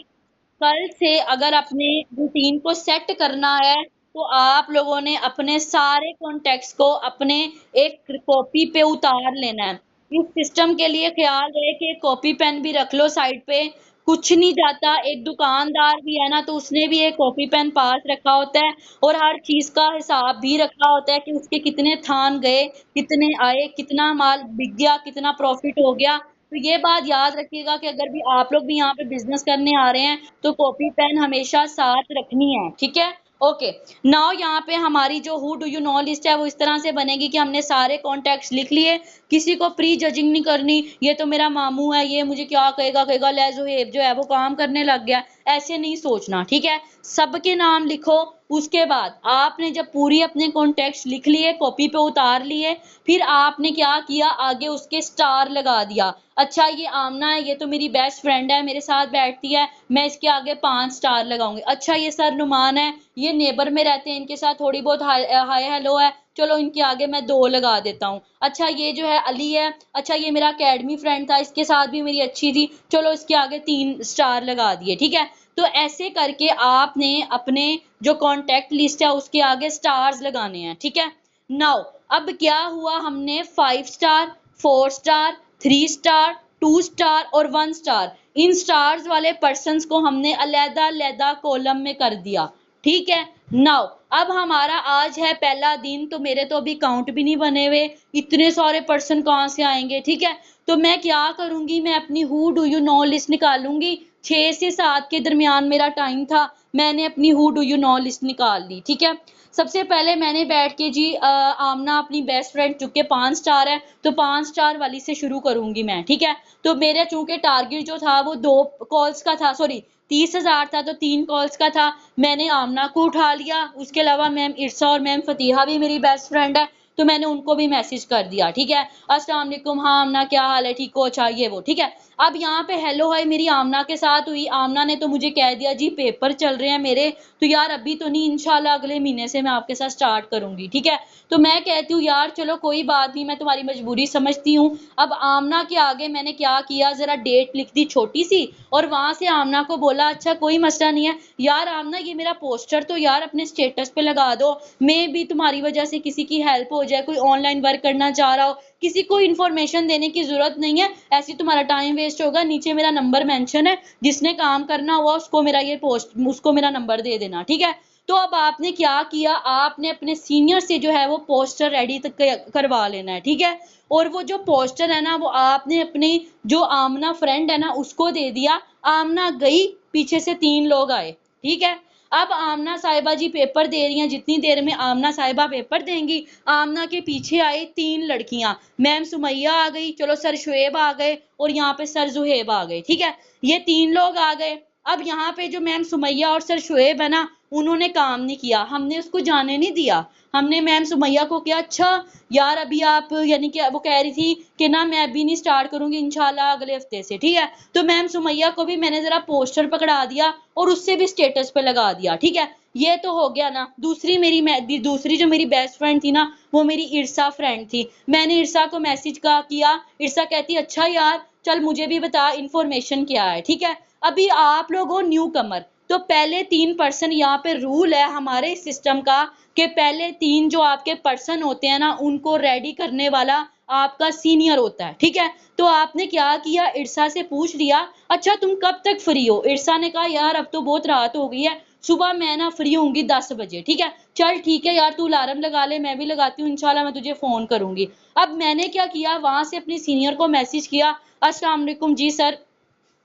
कल से अगर अपने रूटीन को सेट करना है तो आप लोगों ने अपने सारे कॉन्टेक्ट्स को अपने एक कॉपी पे उतार लेना है। इस सिस्टम के लिए ख्याल रहे कि कॉपी पेन भी रख लो साइड पे। कुछ नहीं जाता, एक दुकानदार भी है ना तो उसने भी एक कॉपी पेन पास रखा होता है और हर चीज का हिसाब भी रखा होता है कि उसके कितने थान गए, कितने आए, कितना माल बिक गया, कितना प्रॉफिट हो गया। तो ये बात याद रखिएगा कि अगर भी आप लोग भी यहाँ पे बिजनेस करने आ रहे हैं तो कॉपी पेन हमेशा साथ रखनी है, ठीक है। ओके, नाउ यहाँ पे हमारी जो who do you know list है वो इस तरह से बनेगी कि हमने सारे कॉन्टेक्ट्स लिख लिए, किसी को प्री जजिंग नहीं करनी, ये तो मेरा मामू है, ये मुझे क्या कहेगा, कहेगा ले जोहेब जो है वो काम करने लग गया, ऐसे नहीं सोचना, ठीक है। सबके नाम लिखो। उसके बाद आपने जब पूरी अपने कॉन्टेक्ट्स लिख लिए, कॉपी पे उतार लिए, फिर आपने क्या किया, आगे उसके स्टार लगा दिया। अच्छा ये आमना है, ये तो मेरी बेस्ट फ्रेंड है, मेरे साथ बैठती है, मैं इसके आगे 5 स्टार लगाऊंगी। अच्छा ये सर नुमान है, ये नेबर में रहते हैं, इनके साथ थोड़ी बहुत हाय हाय हेलो है, चलो इनके आगे मैं 2 लगा देता हूँ। अच्छा ये जो है अली है, अच्छा ये मेरा अकेडमी फ्रेंड था, इसके साथ भी मेरी अच्छी थी, चलो इसके आगे 3 स्टार लगा दिए, ठीक है। तो ऐसे करके आपने अपने जो कॉन्टेक्ट लिस्ट है उसके आगे स्टार्स लगाने हैं, ठीक है। नाउ अब क्या हुआ, हमने 5 स्टार, 4 स्टार, 3 स्टार, 2 स्टार और 1 स्टार, इन स्टार्स वाले पर्सन्स को हमने अलग-अलग कॉलम में कर दिया, ठीक है। नाउ अब हमारा आज है पहला दिन, तो मेरे तो अभी काउंट भी नहीं बने हुए, इतने सारे पर्सन कहाँ से आएंगे, ठीक है। तो मैं क्या करूंगी, मैं अपनी who do you know list निकालूंगी। 6 से 7 के दरमियान मेरा टाइम था, मैंने अपनी who do you know list निकाल ली, ठीक है। सबसे पहले मैंने बैठ के जी आमना अपनी बेस्ट फ्रेंड चुके 5 स्टार है तो 5 स्टार वाली से शुरू करूंगी मैं, ठीक है। तो मेरे चूंकि टारगेट जो था वो 2 कॉल्स का था, सॉरी 30,000 था, तो 3 कॉल्स का था। मैंने आमना को उठा लिया, उसके अलावा मैम इरसा और मैम फतीहा भी मेरी बेस्ट फ्रेंड है, तो मैंने उनको भी मैसेज कर दिया, ठीक है। अस्सलाम वालेकुम, हाँ आमना क्या हाल है, ठीक हो, अच्छा ये वो, ठीक है। अब यहाँ पे हेलो हाय मेरी आमना के साथ हुई, आमना ने तो मुझे कह दिया जी पेपर चल रहे हैं मेरे, तो यार अभी तो नहीं, इंशाल्लाह अगले महीने से मैं आपके साथ स्टार्ट करूंगी, ठीक है। तो मैं कहती हूँ यार चलो कोई बात नहीं, मैं तुम्हारी मजबूरी समझती हूँ। अब आमना के आगे मैंने क्या किया, जरा डेट लिख दी छोटी सी और वहां से आमना को बोला अच्छा कोई मसला नहीं है यार आमना, ये मेरा पोस्टर तो यार अपने स्टेटस पे लगा दो, मैं भी तुम्हारी वजह से किसी की हेल्प हो जाए, कोई ऑनलाइन वर्क करना चाह रहा हो, किसी को इन्फॉर्मेशन देने की जरूरत नहीं है, ऐसी तुम्हारा टाइम वेस्ट होगा, नीचे मेरा नंबर मेंशन है, जिसने काम करना हुआ उसको मेरा ये पोस्ट, उसको मेरा नंबर दे देना, ठीक है। तो अब आपने क्या किया, आपने अपने सीनियर से जो है वो पोस्टर रेडी करवा लेना है, ठीक है। और वो जो पोस्टर है ना वो आपने अपनी जो आमना फ्रेंड है ना उसको दे दिया। आमना गई, पीछे से 3 लोग आए, ठीक है। अब आमना साहिबा जी पेपर दे रही हैं, जितनी देर में आमना साहिबा पेपर देंगी, आमना के पीछे आई 3 लड़कियां, मैम सुमैया आ गई, चलो सर शुएब आ गए और यहाँ पे सर जुहेब आ गए, ठीक है। ये 3 लोग आ गए। अब यहाँ पे जो मैम सुमैया और सर शुएब है ना उन्होंने काम नहीं किया, हमने उसको जाने नहीं दिया। हमने मैम सुमैया को किया अच्छा यार अभी आप, यानी कि वो कह रही थी कि ना मैं अभी नहीं स्टार्ट करूंगी, इंशाल्लाह अगले हफ्ते से, ठीक है। तो मैम सुमैया को भी मैंने जरा पोस्टर पकड़ा दिया और उससे भी स्टेटस पे लगा दिया, ठीक है। ये तो हो गया ना। दूसरी जो मेरी बेस्ट फ्रेंड थी ना वो मेरी इरसा फ्रेंड थी, मैंने इरसा को मैसेज का किया, इरसा कहती अच्छा यार चल मुझे भी बता इन्फॉर्मेशन क्या है, ठीक है। अभी आप लोग हो न्यू कमर, तो पहले 3 पर्सन, यहाँ पे रूल है हमारे सिस्टम का कि पहले 3 जो आपके पर्सन होते हैं ना उनको रेडी करने वाला आपका सीनियर होता है, ठीक है। तो आपने क्या किया, इरसा से पूछ लिया अच्छा तुम कब तक फ्री हो। इरसा ने कहा यार अब तो बहुत रात हो गई है, सुबह मैं ना फ्री होंगी 10 बजे, ठीक है। चल ठीक है यार, तू अलार्म लगा ले, मैं भी लगाती हूँ, इंशाल्लाह मैं तुझे फोन करूंगी। अब मैंने क्या किया, वहां से अपनी सीनियर को मैसेज किया अस्सलाम वालेकुम जी सर,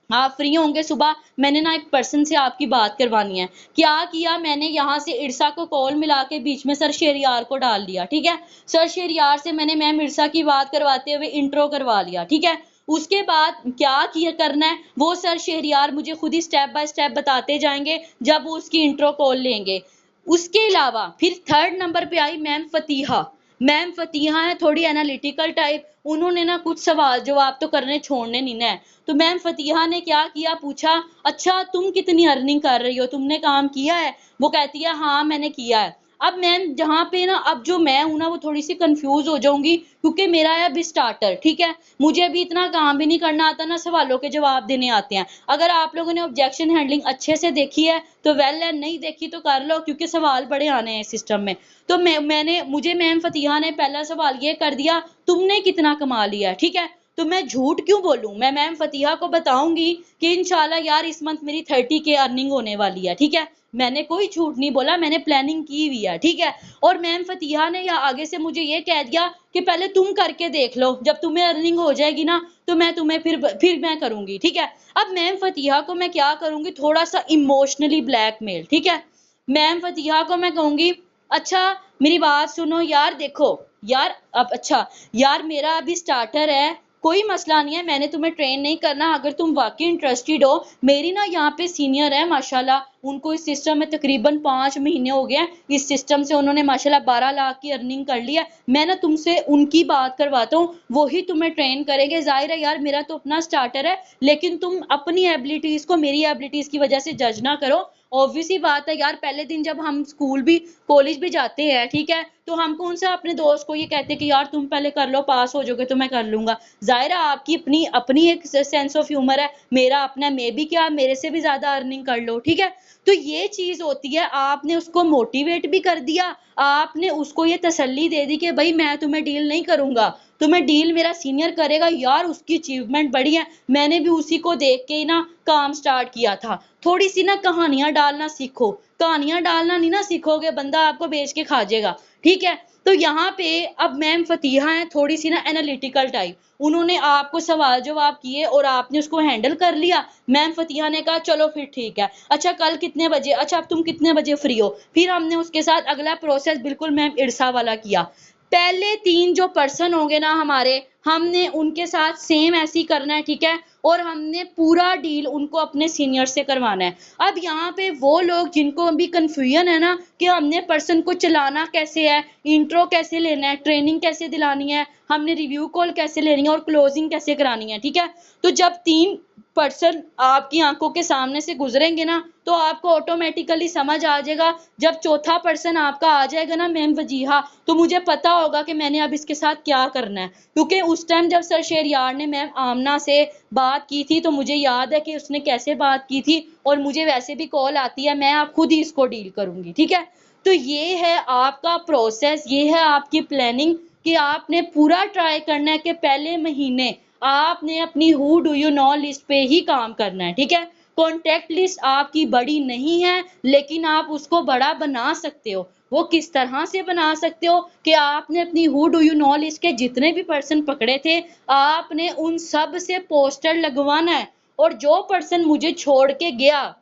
आप फ्री होंगे सुबह, मैंने ना एक पर्सन से आपकी बात करवानी है। क्या किया मैंने, यहाँ से इरसा को कॉल मिला के बीच में सर शेरियार को डाल दिया, ठीक है। सर शेरियार से मैंने मैम इरसा की बात करवाते हुए इंट्रो करवा लिया, ठीक है। उसके बाद क्या किया करना है वो सर शेरियार मुझे खुद ही स्टेप बाय स्टेप बताते जाएंगे जब वो उसकी इंट्रो कॉल लेंगे। उसके अलावा फिर 3rd नंबर पे आई मैम फतीहा। मैम फतिहा है थोड़ी एनालिटिकल टाइप, उन्होंने ना कुछ सवाल जवाब तो करने छोड़ने नहीं ना है। तो मैम फतिहा ने क्या किया, पूछा अच्छा तुम कितनी अर्निंग कर रही हो, तुमने काम किया है? वो कहती है हाँ मैंने किया है। अब मैम जहाँ पे ना अब जो मैं हूं ना वो थोड़ी सी कंफ्यूज हो जाऊंगी, क्योंकि मेरा है अभी स्टार्टर, ठीक है, मुझे अभी इतना काम भी नहीं करना आता, ना सवालों के जवाब देने आते हैं। अगर आप लोगों ने ऑब्जेक्शन हैंडलिंग अच्छे से देखी है तो वेल है, नहीं देखी तो कर लो, क्योंकि सवाल बड़े आने हैं सिस्टम में। तो मैंने मुझे मैम फतिहा ने पहला सवाल ये कर दिया, तुमने कितना कमा लिया है, ठीक है। तो मैं झूठ क्यों बोलूं, मैं मैम फतिहा को बताऊंगी कि इंशाल्लाह यार इस मंथ मेरी 30K अर्निंग होने वाली है, ठीक है। मैंने कोई झूठ नहीं बोला, मैंने प्लानिंग की हुई है, ठीक है। और मैम फतिहा ने या आगे से मुझे ये कह दिया कि पहले तुम करके देख लो, जब तुम्हें अर्निंग हो जाएगी ना तो मैं तुम्हें फिर मैं करूंगी, ठीक है। अब मैम फतिहा को मैं क्या करूंगी, थोड़ा सा इमोशनली ब्लैकमेल, ठीक है। मैम फतिहा को मैं कहूंगी अच्छा मेरी बात सुनो यार, देखो यार, अब अच्छा यार मेरा अभी स्टार्टर है, कोई मसला नहीं है, मैंने तुम्हें ट्रेन नहीं करना, अगर तुम वाकई इंटरेस्टेड हो, मेरी ना यहाँ पे सीनियर है माशाल्लाह, उनको इस सिस्टम में तकरीबन 5 महीने हो गए हैं, इस सिस्टम से उन्होंने माशाल्लाह 12 लाख की अर्निंग कर ली है, मैं ना तुमसे उनकी बात करवाता हूँ, वही तुम्हें ट्रेन करेंगे। जाहिर है यार मेरा तो अपना स्टार्टर है, लेकिन तुम अपनी एबिलिटीज को मेरी एबिलिटीज की वजह से जज ना करो। ऑब्वियस ही बात है यार, पहले दिन जब हम स्कूल भी कॉलेज भी जाते हैं, ठीक है, तो हम कौन सा अपने दोस्त को ये कहते हैं कि यार तुम पहले कर लो, पास हो जाओगे तो मैं कर लूंगा। जाहिर है आपकी अपनी अपनी एक सेंस ऑफ ह्यूमर है, मेरा अपना, मैं भी क्या मेरे से भी ज्यादा अर्निंग कर लो, ठीक है। तो ये चीज होती है, आपने उसको मोटिवेट भी कर दिया, आपने उसको ये तसल्ली दे दी कि भाई मैं तुम्हें डील नहीं करूंगा, तुम्हें डील मेरा सीनियर करेगा, यार उसकी अचीवमेंट बड़ी है, मैंने भी उसी को देख के ही ना काम स्टार्ट किया था। थोड़ी सी ना कहानियां डालना सीखो, कहानियां डालना नहीं ना सीखोगे बंदा आपको बेच के खा जाएगा, ठीक है। तो यहाँ पे अब मैम फतिहा है थोड़ी सी ना एनालिटिकल टाइप, उन्होंने आपको सवाल जवाब किए और आपने उसको हैंडल कर लिया। मैम फतिहा ने कहा चलो फिर ठीक है, अच्छा कल कितने बजे, अच्छा अब तुम कितने बजे फ्री हो, फिर हमने उसके साथ अगला प्रोसेस बिल्कुल मैम इरसा वाला किया। पहले 3 जो पर्सन होंगे ना हमारे, हमने उनके साथ सेम ऐसे ही करना है, ठीक है, और हमने पूरा डील उनको अपने सीनियर से करवाना है। अब यहाँ पे वो लोग जिनको अभी कंफ्यूजन है ना कि हमने पर्सन को चलाना कैसे है, इंट्रो कैसे लेना है, ट्रेनिंग कैसे दिलानी है, हमने रिव्यू कॉल कैसे लेनी है और क्लोजिंग कैसे करानी है, ठीक है। तो जब 3 पर्सन आपकी आंखों के सामने से गुजरेंगे ना तो आपको ऑटोमेटिकली समझ आ जाएगा। जब चौथा पर्सन आपका आ जाएगा ना मैम वजीहा, तो मुझे पता होगा कि मैंने अब इसके साथ क्या करना है, क्योंकि उस टाइम जब सर शेरियार ने मैम आमना से बात की थी तो मुझे याद है कि उसने कैसे बात की थी, और मुझे वैसे भी कॉल आती है, मैं अब खुद ही इसको डील करूंगी, ठीक है। तो ये है आपका प्रोसेस, ये है आपकी प्लानिंग कि आपने पूरा ट्राई करना है कि पहले महीने आपने अपनी who do you know list पे ही काम करना है, ठीक है। कॉन्टेक्ट लिस्ट आपकी बड़ी नहीं है, लेकिन आप उसको बड़ा बना सकते हो। वो किस तरह से बना सकते हो कि आपने अपनी who do you know list के जितने भी पर्सन पकड़े थे, आपने उन सब से पोस्टर लगवाना है, और जो पर्सन मुझे छोड़ के गया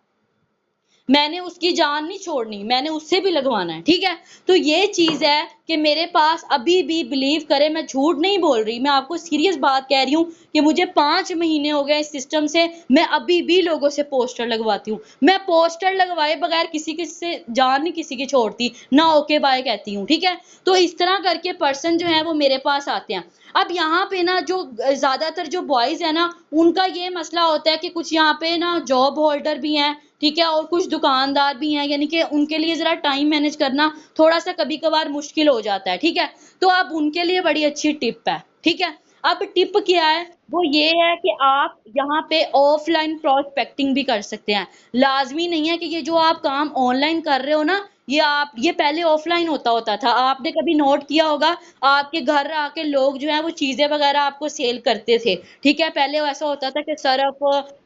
मैंने उसकी जान नहीं छोड़नी, मैंने उससे भी लगवाना है, ठीक है। तो ये चीज है कि मेरे पास अभी भी, बिलीव करें मैं झूठ नहीं बोल रही, मैं आपको सीरियस बात कह रही हूँ कि मुझे 5 महीने हो गए इस सिस्टम से, मैं अभी भी लोगों से पोस्टर लगवाती हूँ। मैं पोस्टर लगवाए बगैर किसी की से जान नहीं किसी की छोड़ती ना, ओके बाय कहती हूँ, ठीक है। तो इस तरह करके पर्सन जो है वो मेरे पास आते हैं। अब यहाँ पे ना जो ज्यादातर जो बॉयज है ना, उनका ये मसला होता है कि कुछ यहाँ पे ना जॉब होल्डर भी हैं, ठीक है, और कुछ दुकानदार भी हैं, यानी कि उनके लिए जरा टाइम मैनेज करना थोड़ा सा कभी कभार मुश्किल हो जाता है, ठीक है। तो अब उनके लिए बड़ी अच्छी टिप है, ठीक है। अब टिप क्या है, वो ये है कि आप यहाँ पे ऑफलाइन प्रोस्पेक्टिंग भी कर सकते हैं। लाजमी नहीं है कि ये जो आप काम ऑनलाइन कर रहे हो ना, ये पहले ऑफलाइन होता था। आपने कभी नोट किया होगा, आपके घर आके लोग जो है वो चीजें वगैरह आपको सेल करते थे, ठीक है। पहले ऐसा होता था कि सर्फ,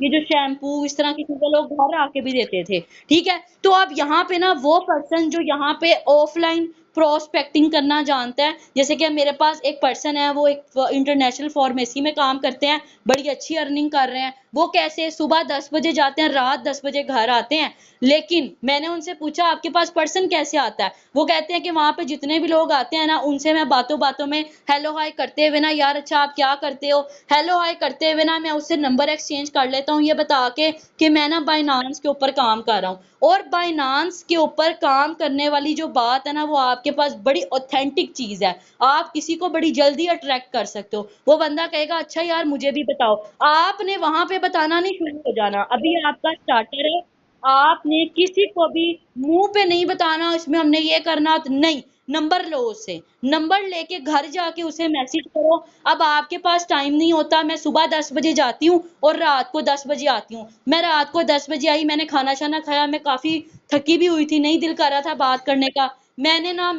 ये जो शैम्पू, इस तरह की चीजें लोग घर आके भी देते थे, ठीक है। तो अब यहाँ पे ना वो पर्सन जो यहाँ पे ऑफलाइन प्रोस्पेक्टिंग करना जानता है, जैसे कि मेरे पास एक पर्सन है, वो एक इंटरनेशनल फार्मेसी में काम करते हैं, बड़ी अच्छी अर्निंग कर रहे हैं। वो कैसे, सुबह 10 बजे जाते हैं, रात 10 बजे घर आते हैं। लेकिन मैंने उनसे पूछा आपके पास पर्सन पर्सन कैसे आता है, वो कहते हैं कि वहां पे जितने भी लोग आते हैं ना, उनसे मैं बातों बातों में हेलो हाय करते हुए ना, यार अच्छा आप क्या करते हो, हेलो हाय करते हुए ना मैं उससे नंबर एक्सचेंज कर लेता हूँ, ये बता के कि मैं ना बाइनांस के ऊपर काम कर रहा हूँ। और बाइनांस के ऊपर काम करने वाली जो बात है ना, वो आपके पास बड़ी ऑथेंटिक चीज है। आप किसी को बड़ी जल्दी अट्रैक्ट कर सकते हो। वो बंदा कहेगा अच्छा यार मुझे भी बताओ, आपने वहां पे बताना नहीं शुरू हो जाना, अभी आपका स्टार्टर है। आपने किसी को भी मुंह पे नहीं बताना इसमें हमने ये करना नहीं। नंबर लो उससे, नंबर लेके घर जाके उसे मैसेज करो। अब आपके पास टाइम नहीं होता, मैं सुबह 10 बजे जाती हूँ और रात को 10 बजे आती हूँ। मैं रात को 10 बजे आई, मैंने खाना शाना खाया, मैं काफी थकी भी हुई थी, नहीं दिल कर रहा था बात करने का। मैंने ना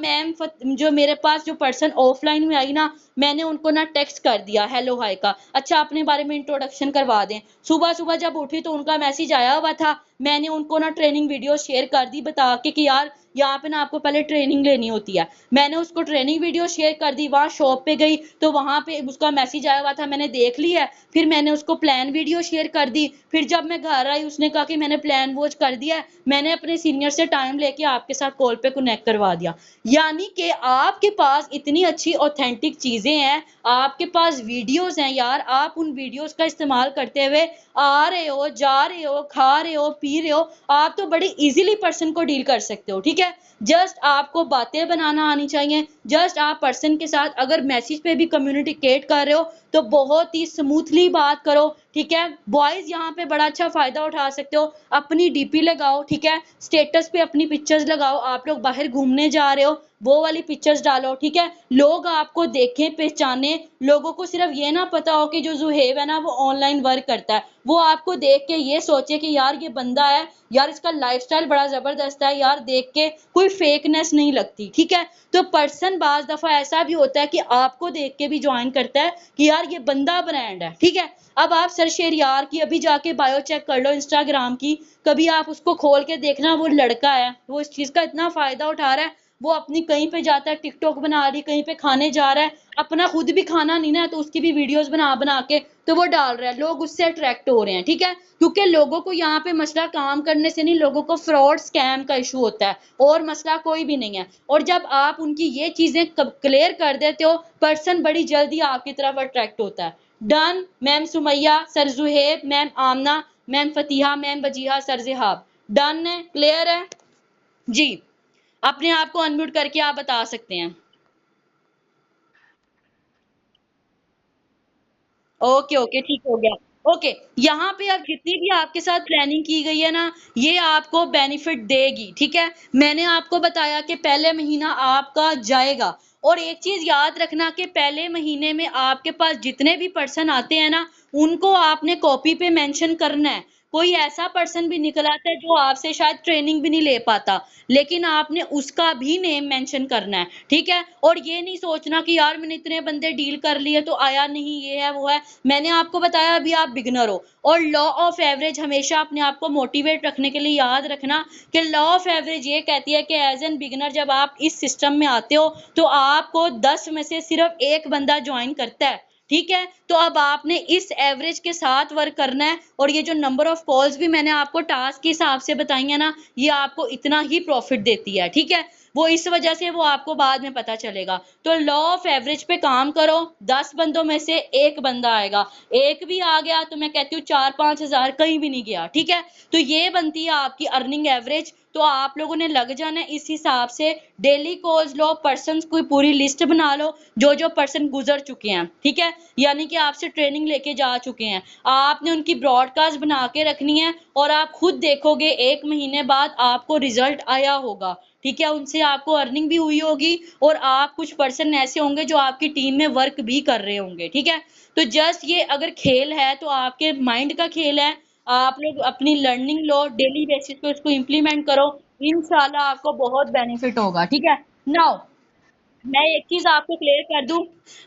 जो मेरे पास जो पर्सन ऑफलाइन में आई ना, मैंने उनको ना टेक्स्ट कर दिया हेलो हाय का, अच्छा अपने बारे में इंट्रोडक्शन करवा दें। सुबह सुबह जब उठी तो उनका मैसेज आया हुआ था। मैंने उनको ना ट्रेनिंग वीडियो शेयर कर दी बता के कि यार यहाँ पे ना आपको पहले ट्रेनिंग लेनी होती है। मैंने उसको ट्रेनिंग वीडियो शेयर कर दी, वहां शॉप पे गई तो वहां पे उसका मैसेज आया हुआ था, मैंने देख लिया है। फिर मैंने उसको प्लान वीडियो शेयर कर दी। फिर जब मैं घर आई उसने कहा कि मैंने प्लान वॉच कर दिया है, मैंने अपने सीनियर से टाइम लेके आपके साथ कॉल पे कनेक्ट करवा दिया। यानी कि आपके पास इतनी अच्छी ऑथेंटिक चीजें हैं, आपके पास वीडियोस हैं यार, आप उन वीडियोस का इस्तेमाल करते हुए आ रहे हो, जा रहे हो, खा रहे हो, पी रहे हो, आप तो बड़ी इजीली पर्सन को डील कर सकते हो। ठीक है, जस्ट आपको बातें बनाना आनी चाहिए। जस्ट आप पर्सन के साथ अगर मैसेज पे भी कम्युनिकेट कर रहे हो तो बहुत ही स्मूथली बात करो। ठीक है, बॉयज यहाँ पे बड़ा अच्छा फायदा उठा सकते हो। अपनी डीपी लगाओ, ठीक है, स्टेटस पे अपनी पिक्चर्स लगाओ, आप लोग बाहर घूमने जा रहे हो वो वाली पिक्चर्स डालो। ठीक है, लोग आपको देखें, पहचाने, लोगों को सिर्फ ये ना पता हो कि जो जुहेब है ना वो ऑनलाइन वर्क करता है, वो आपको देख के ये सोचे कि यार ये बंदा है, यार इसका लाइफस्टाइल बड़ा जबरदस्त है, यार देख के कोई फेकनेस नहीं लगती। ठीक है, तो पर्सन बाज दफा ऐसा भी होता है कि आपको देख के भी ज्वाइन करता है कि यार ये बंदा ब्रांड है। ठीक है, अब आप सर शेरियार की अभी जाके बायो चेक कर लो इंस्टाग्राम की, कभी आप उसको खोल के देखना, वो लड़का है, वो इस चीज का इतना फायदा उठा रहा है। वो अपनी कहीं पे जाता है टिकटॉक बना रही, कहीं पे खाने जा रहा है, अपना खुद भी खाना नहीं ना तो उसकी भी वीडियोस बना बना के तो वो डाल रहा है, लोग उससे अट्रैक्ट हो रहे हैं। ठीक है, क्योंकि लोगों को यहाँ पे मसला काम करने से नहीं, लोगों को फ्रॉड स्कैम का इशू होता है, और मसला कोई भी नहीं है। और जब आप उनकी ये चीजें क्लियर कर देते हो, पर्सन बड़ी जल्दी आपकी तरफ अट्रैक्ट होता है। Done ma'am Sumaiya, sir Zuhaib, ma'am Amna, ma'am Fatiha, ma'am Wajiha, sir Zihab, done है, क्लियर है जी। अपने आप को अनम्यूट करके आप बता सकते हैं। ओके ओके, ठीक हो गया। ओके, यहाँ पे अब जितनी भी आपके साथ प्लानिंग की गई है ना, ये आपको बेनिफिट देगी। ठीक है, मैंने आपको बताया कि पहले महीना आपका जाएगा। और एक चीज याद रखना कि पहले महीने में आपके पास जितने भी पर्सन आते हैं ना, उनको आपने कॉपी पे मेंशन करना है। कोई ऐसा पर्सन भी निकल आता है जो आपसे शायद ट्रेनिंग भी नहीं ले पाता, लेकिन आपने उसका भी नेम मेंशन करना है। ठीक है, और ये नहीं सोचना कि यार मैंने इतने बंदे डील कर लिए तो आया नहीं, ये है वो है। मैंने आपको बताया अभी आप बिगनर हो, और लॉ ऑफ एवरेज हमेशा अपने आप को मोटिवेट रखने के लिए याद रखना कि लॉ ऑफ एवरेज ये कहती है कि एज एन बिगनर जब आप इस सिस्टम में आते हो तो आपको 10 में से सिर्फ एक बंदा ज्वाइन करता है। ठीक है, तो अब आपने इस एवरेज के साथ वर्क करना है। और ये जो नंबर ऑफ कॉल्स भी मैंने आपको टास्क के हिसाब से बताई है ना, ये आपको इतना ही प्रॉफिट देती है। ठीक है, वो इस वजह से वो आपको बाद में पता चलेगा। तो लॉ ऑफ एवरेज पे काम करो, 10 बंदों में से एक बंदा आएगा। एक भी आ गया तो मैं कहती हूँ 4-5 हजार कहीं भी नहीं गया। ठीक है, तो ये बनती है आपकी अर्निंग एवरेज। तो आप लोगों ने लग जाना है इस हिसाब से। डेली कॉल्स लो, पर्सन की पूरी लिस्ट बना लो, जो जो पर्सन गुजर चुके हैं। ठीक है, यानी कि आपसे ट्रेनिंग लेके जा चुके हैं, आपने उनकी ब्रॉडकास्ट बना के रखनी है। और आप खुद देखोगे 1 महीने बाद आपको रिजल्ट आया होगा। ठीक है, उनसे आपको अर्निंग भी हुई होगी, और आप कुछ पर्सन ऐसे होंगे जो आपकी टीम में वर्क भी कर रहे होंगे। ठीक है, तो जस्ट ये अगर खेल है तो आपके माइंड का खेल है। आप लोग अपनी लर्निंग लो, डेली बेसिस पे उसको इम्प्लीमेंट करो, इंशाल्लाह आपको बहुत बेनिफिट होगा। ठीक है, नाउ मैं एक चीज आपको क्लियर कर दूं।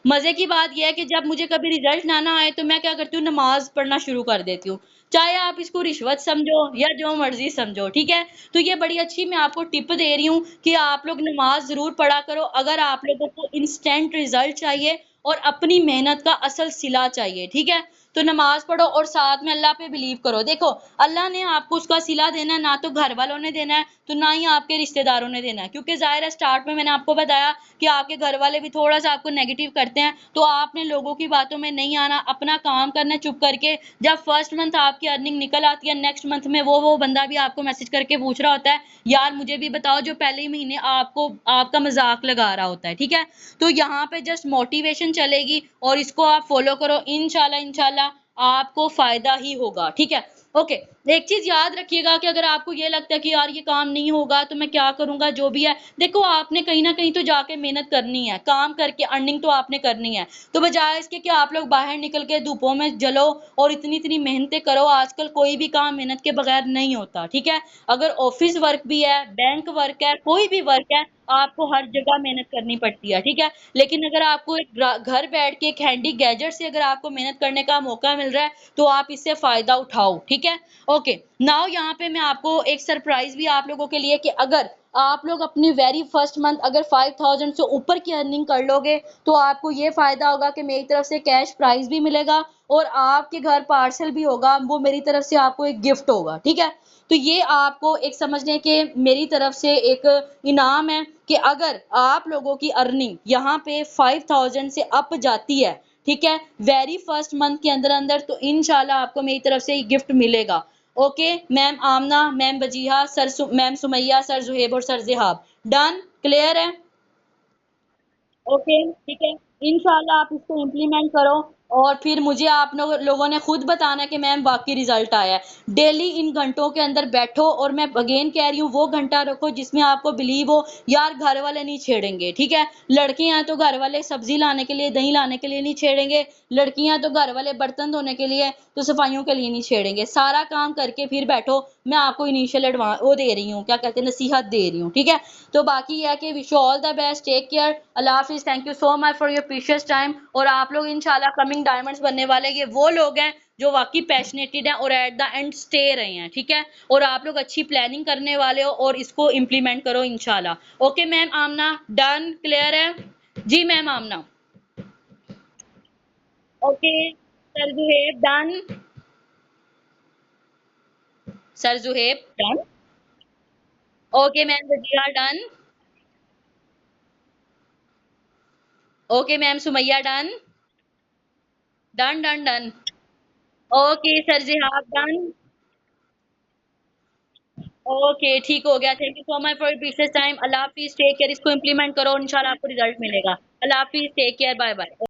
मजे की बात यह है कि जब मुझे कभी रिजल्ट ना आए तो मैं क्या करती हूँ, नमाज पढ़ना शुरू कर देती हूँ। चाहे आप इसको रिश्वत समझो या जो मर्जी समझो। ठीक है, तो ये बड़ी अच्छी मैं आपको टिप दे रही हूँ कि आप लोग नमाज जरूर पढ़ा करो, अगर आप लोगों को इंस्टेंट रिजल्ट चाहिए और अपनी मेहनत का असल सिला चाहिए। ठीक है, तो नमाज पढ़ो और साथ में अल्लाह पे बिलीव करो। देखो अल्लाह ने आपको उसका सिला देना है, ना तो घर वालों ने देना है, तो ना ही आपके रिश्तेदारों ने देना है, क्योंकि ज़ाहिर है स्टार्ट में मैंने आपको बताया कि आपके घर वाले भी थोड़ा-सा आपको नेगेटिव करते हैं, तो आपने लोगों की बातों में नहीं आना, अपना काम करना चुप करके। जब फर्स्ट मंथ आपकी अर्निंग निकल आती है, नेक्स्ट मंथ में वो बंदा भी आपको मैसेज करके पूछ रहा होता है, यार मुझे भी बताओ, जो पहले ही महीने आपको आपका मज़ाक लगा रहा होता है, ठीक है? तो यहाँ पे जस्ट मोटिवेशन चलेगी और इसको आप फॉलो करो, इंशाल्लाह इंशाल्लाह आपको फ़ायदा ही होगा, ठीक है? ओके, एक चीज़ याद रखिएगा कि अगर आपको ये लगता है कि यार ये काम नहीं होगा तो मैं क्या करूँगा, जो भी है, देखो आपने कहीं न कहीं तो जाके मेहनत करनी है, काम करके अर्निंग तो आपने करनी है। तो बजाय इसके कि आप लोग बाहर निकल के धूपों में जलो और इतनी-इतनी मेहनतें करो, आजकल कोई भी काम मेहनत के बगैर नहीं होता, ठीक है? अगर ऑफ़िस वर्क भी है, बैंक वर्क है, कोई भी वर्क है, आपको हर जगह मेहनत करनी पड़ती है, ठीक है? लेकिन अगर आपको एक घर बैठ के एक हैंडी गैजेट से अगर आपको मेहनत करने का मौका मिल रहा है, तो आप इससे फ़ायदा उठाओ, ठीक है? ओके, नाउ यहाँ पे मैं आपको एक सरप्राइज़ भी आप लोगों के लिए कि अगर आप लोग अपनी वेरी फर्स्ट मंथ अगर 5000 से ऊपर की अर्निंग कर लोगे, तो आपको ये फ़ायदा होगा कि मेरी तरफ से कैश प्राइज़ भी मिलेगा और आपके घर पार्सल भी होगा, वो मेरी तरफ से आपको एक गिफ्ट होगा, ठीक है? तो ये आपको एक समझ लें कि मेरी तरफ से एक इनाम है कि अगर आप लोगों की अर्निंग यहाँ पे 5000 से अप जाती है, ठीक है, वेरी फर्स्ट मंथ के अंदर-अंदर, तो इंशाल्लाह आपको मेरी तरफ से ये गिफ्ट मिलेगा। Okay, ma'am Amna, ma'am Wajiha, ma'am Sumaiya, sir Zuhaib और सर ज़िहाब। डन? क्लियर है? ओके, ठीक है। इंशाल्लाह आप इसको इम्प्लीमेंट करो और फिर मुझे आप लोगों ने खुद बताना कि मैम वाक़ई रिज़ल्ट आया है। डेली इन घंटों के अंदर बैठो और मैं अगेन कह रही हूँ, वो घंटा रखो जिसमें आपको बिलीव हो, यार घर वाले नहीं छेड़ेंगे, ठीक है? लड़कियाँ हैं तो घर वाले सब्ज़ी लाने के लिए, दही लाने के लिए नहीं छेड़ेंगे, लड़कियाँ हैं तो घर वाले बर्तन धोने के लिए, तो सफाइयों के लिए नहीं छेड़ेंगे। सारा काम करके फिर बैठो, मैं आपको इनिशियल वो दे रही हूँ, क्या कहते हैं, नसीहत दे रही हूँ, ठीक है? तो बाकी ये है कि wish you all the best, take care, अल्लाह हाफिज़, thank you so much for your precious time. और आप लोग इंशाल्लाह कमिंग डायमंड्स बनने वाले ये वो लोग हैं जो वाकई पैशनेटेड हैं और एट द एंड स्टे रहे हैं, ठीक है? और आप लोग अच्छी प्लानिंग करने वाले हो और इसको इम्प्लीमेंट करो इंशाल्लाह। Okay ma'am Amna, done? Clear है? जी ma'am Amna. Okay sir Zuhaib, done? Sir Zuhaib, done? Okay ma'am Razia, done? Okay ma'am Sumaiya, done? Done done done. Okay sir Zihab, done? Okay ठीक हो गया, thank you so much for precious time. अल्लाह हाफिज़, take care, इसको implement करो, इंशाल्लाह आपको रिजल्ट मिलेगा। अल्लाह हाफिज़, टेक केयर, बाय बाय।